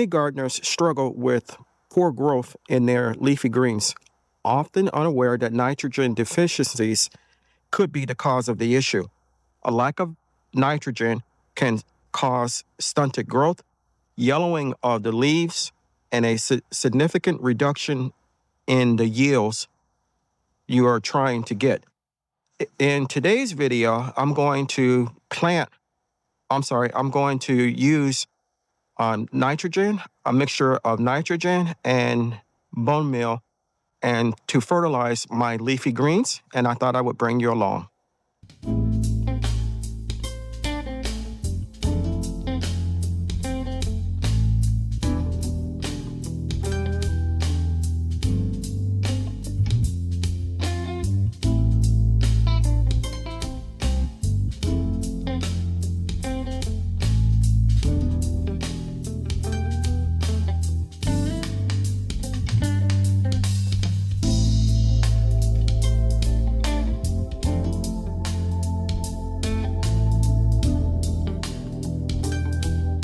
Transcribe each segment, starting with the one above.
Many gardeners struggle with poor growth in their leafy greens, often unaware that nitrogen deficiencies could be the cause of the issue. A lack of nitrogen can cause stunted growth, yellowing of the leaves, and a significant reduction in the yields you are trying to get. In today's video, I'm going to use nitrogen, a mixture of nitrogen and bone meal, and to fertilize my leafy greens, and I thought I would bring you along.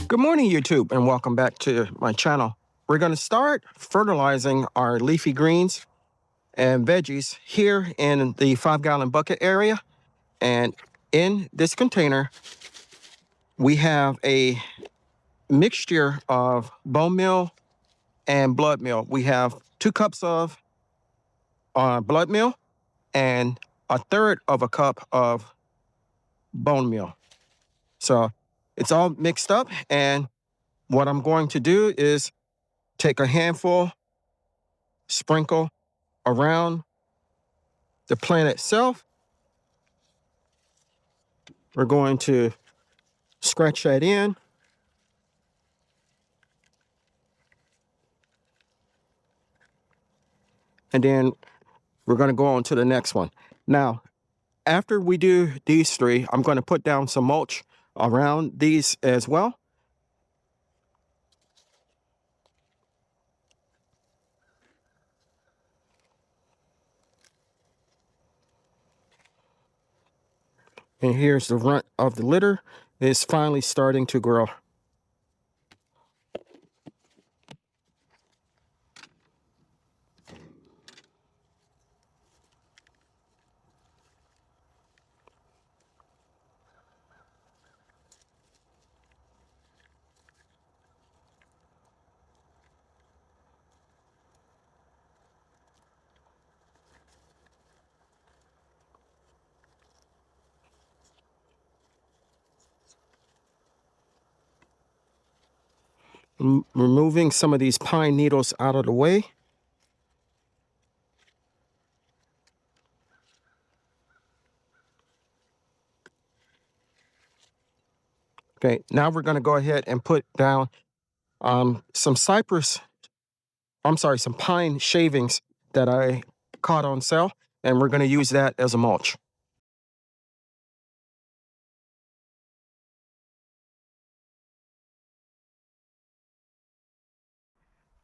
Good morning, YouTube, and welcome back to my channel. We're going to start fertilizing our leafy greens and veggies here in the 5-gallon bucket area. And in this container, we have a mixture of bone meal and blood meal. We have 2 cups of blood meal and a third of a cup of bone meal. So it's all mixed up, and what I'm going to do is take a handful, sprinkle around the plant itself. We're going to scratch that in. And then we're going to go on to the next one. Now, after we do these 3, I'm going to put down some mulch around these as well. And here's the runt of the litter. It's finally starting to grow. Removing some of these pine needles out of the way. Okay, now we're going to go ahead and put down some pine shavings that I caught on sale, and we're going to use that as a mulch.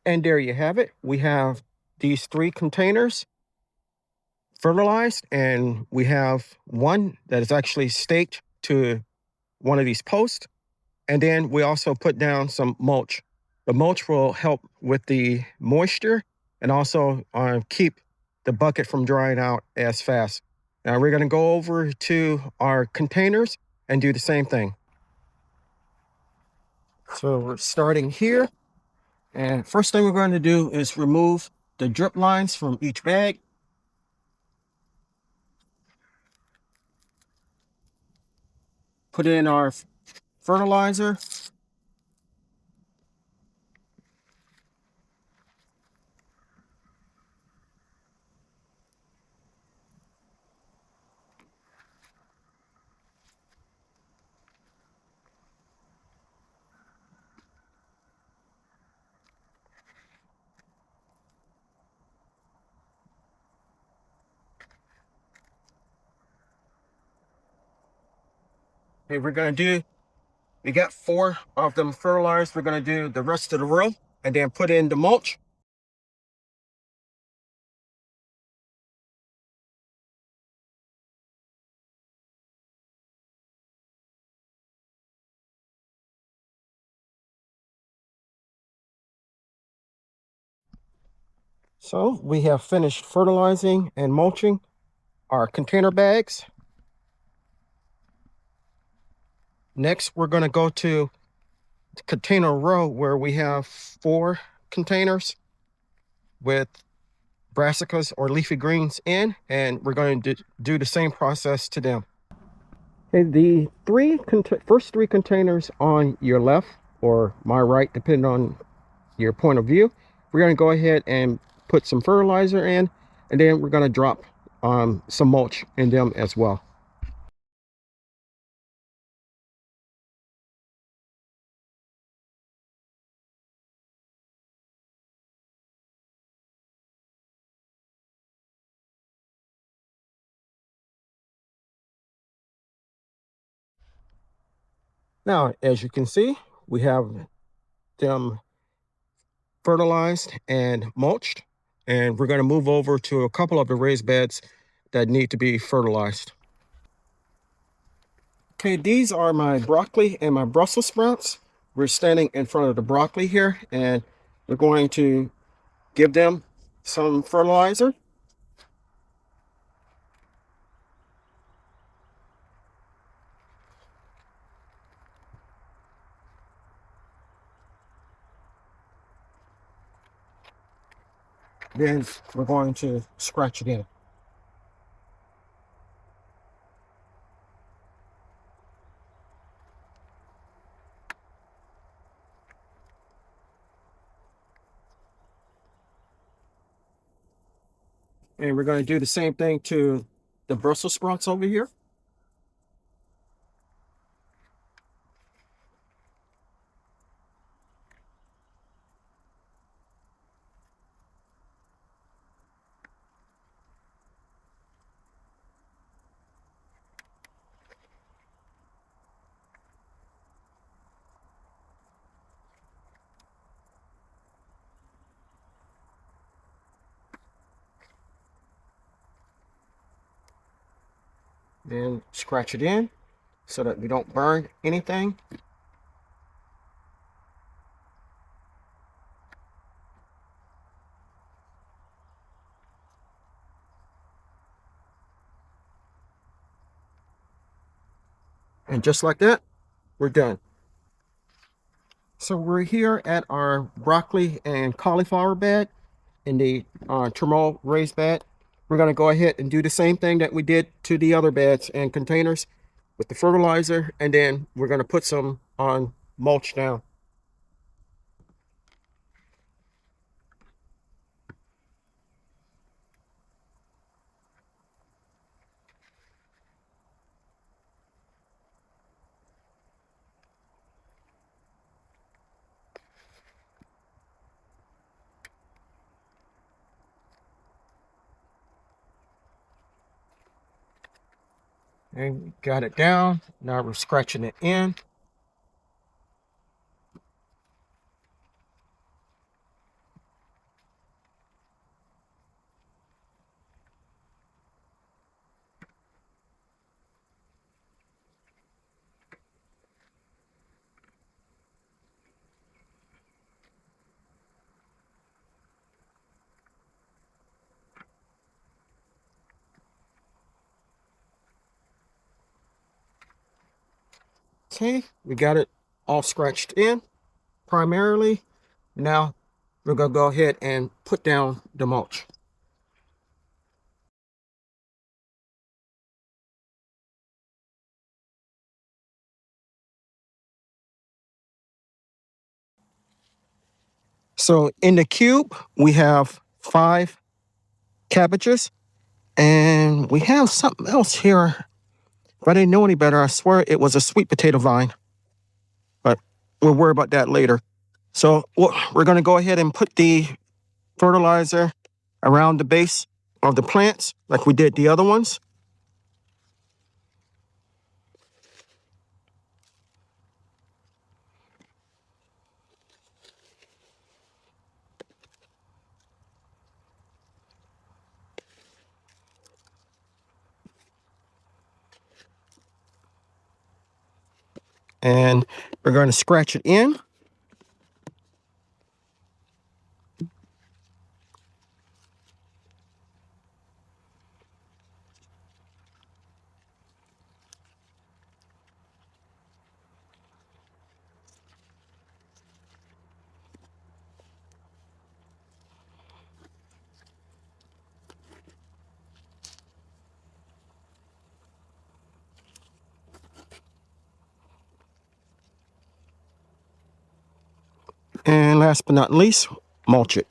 And there you have it. We have these 3 containers fertilized, and we have one that is actually staked to one of these posts. And then we also put down some mulch. The mulch will help with the moisture and also keep the bucket from drying out as fast. Now we're going to go over to our containers and do the same thing. So we're starting here. And first thing we're going to do is remove the drip lines from each bag. Put in our fertilizer. Okay, we got 4 of them fertilized. We're going to do the rest of the row and then put in the mulch. So we have finished fertilizing and mulching our container bags. Next, we're going to go to the container row where we have 4 containers with brassicas or leafy greens in, and we're going to do the same process to them. Okay, the first three containers on your left or my right, depending on your point of view, we're going to go ahead and put some fertilizer in, and then we're going to drop some mulch in them as well. Now, as you can see, we have them fertilized and mulched, and we're going to move over to a couple of the raised beds that need to be fertilized. Okay, these are my broccoli and my Brussels sprouts. We're standing in front of the broccoli here, and we're going to give them some fertilizer. Then we're going to scratch it in. And we're going to do the same thing to the Brussels sprouts over here. Then scratch it in so that we don't burn anything. And just like that, we're done. So we're here at our broccoli and cauliflower bed in the Tremol raised bed. We're going to go ahead and do the same thing that we did to the other beds and containers with the fertilizer, and then we're going to put some on mulch down. And got it down. Now we're scratching it in. Okay, we got it all scratched in primarily. Now we're going to go ahead and put down the mulch. So in the cube, we have 5 cabbages, and we have something else here. If I didn't know any better, I swear it was a sweet potato vine, but we'll worry about that later. So we're going to go ahead and put the fertilizer around the base of the plants like we did the other ones. And we're going to scratch it in. And last but not least, mulch it.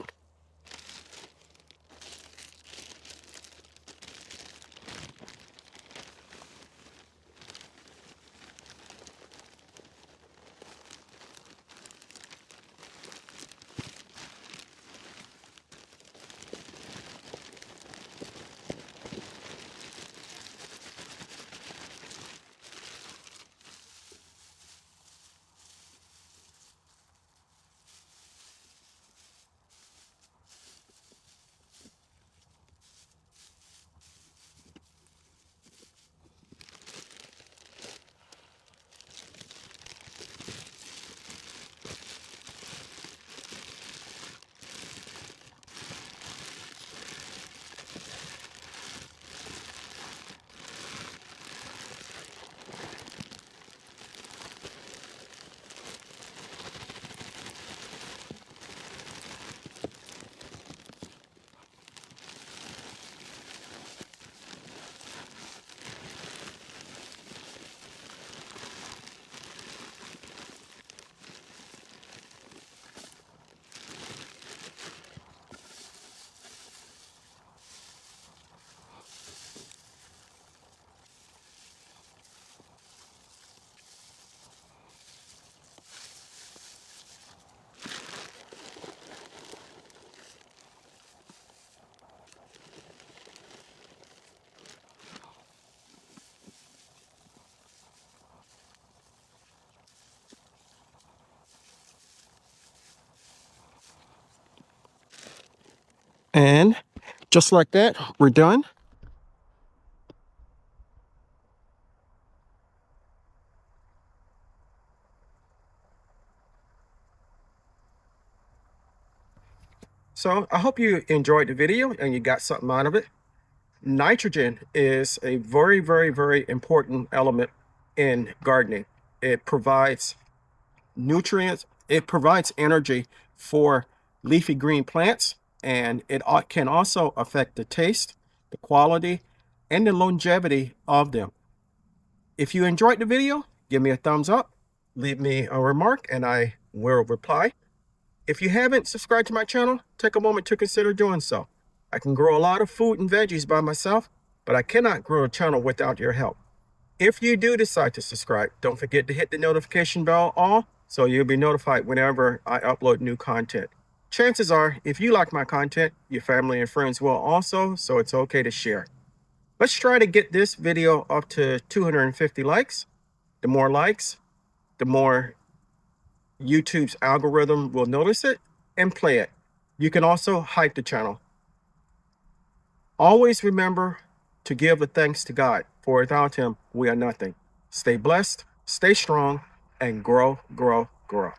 And just like that, we're done. So I hope you enjoyed the video and you got something out of it. Nitrogen is a very, very, very important element in gardening. It provides nutrients, it provides energy for leafy green plants, and it can also affect the taste, the quality, and the longevity of them. If you enjoyed the video, give me a thumbs up, leave me a remark, and I will reply. If you haven't subscribed to my channel, take a moment to consider doing so. I can grow a lot of food and veggies by myself, but I cannot grow a channel without your help. If you do decide to subscribe, don't forget to hit the notification bell all so you'll be notified whenever I upload new content. Chances are, if you like my content, your family and friends will also, so it's okay to share. Let's try to get this video up to 250 likes. The more likes, the more YouTube's algorithm will notice it and play it. You can also hype the channel. Always remember to give the thanks to God, for without him, we are nothing. Stay blessed, stay strong, and grow, grow, grow.